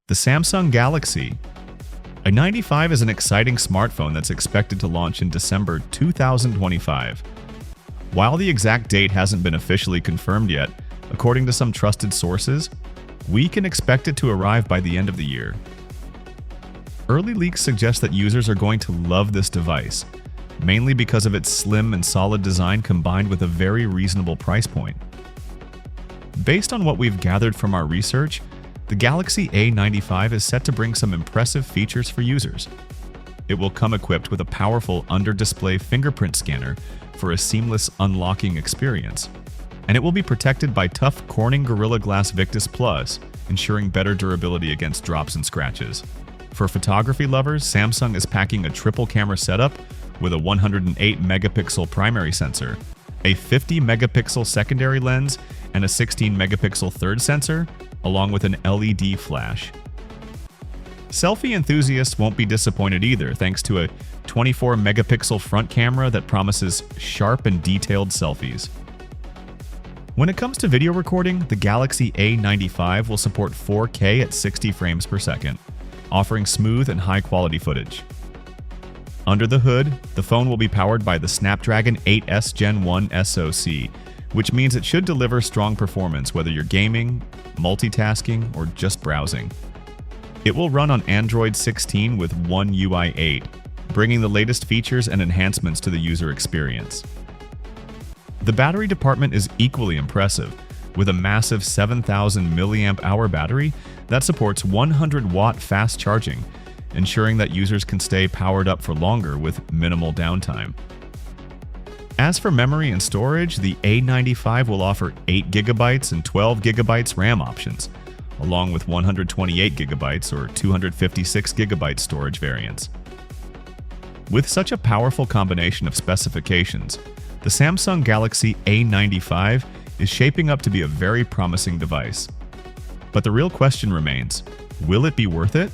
The Samsung Galaxy A95 is an exciting smartphone that's expected to launch in December 2025. While the exact date hasn't been officially confirmed yet, according to some trusted sources, we can expect it to arrive by the end of the year. Early leaks suggest that users are going to love this device, mainly because of its slim and solid design combined with a very reasonable price point. Based on what we've gathered from our research, the Galaxy A95 is set to bring some impressive features for users. It will come equipped with a powerful under-display fingerprint scanner for a seamless unlocking experience, and it will be protected by tough Corning Gorilla Glass Victus Plus, ensuring better durability against drops and scratches. For photography lovers, Samsung is packing a triple camera setup with a 108-megapixel primary sensor, a 50-megapixel secondary lens, and a 16-megapixel third sensor, along with an LED flash. Selfie enthusiasts won't be disappointed either, thanks to a 24-megapixel front camera that promises sharp and detailed selfies. When it comes to video recording, the Galaxy A95 will support 4K at 60 frames per second, offering smooth and high-quality footage. Under the hood, the phone will be powered by the Snapdragon 8S Gen 1 SoC, which means it should deliver strong performance whether you're gaming, multitasking, or just browsing. It will run on Android 16 with One UI 8, bringing the latest features and enhancements to the user experience. The battery department is equally impressive, with a massive 7,000 mAh battery that supports 100-watt fast charging, ensuring that users can stay powered up for longer with minimal downtime. As for memory and storage, the A95 will offer 8GB and 12GB RAM options, along with 128GB or 256GB storage variants. With such a powerful combination of specifications, the Samsung Galaxy A95 is shaping up to be a very promising device. But the real question remains, will it be worth it?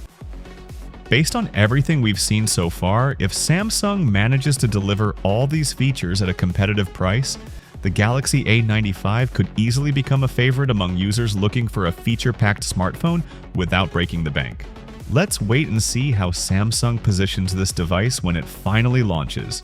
Based on everything we've seen so far, if Samsung manages to deliver all these features at a competitive price, the Galaxy A95 could easily become a favorite among users looking for a feature-packed smartphone without breaking the bank. Let's wait and see how Samsung positions this device when it finally launches.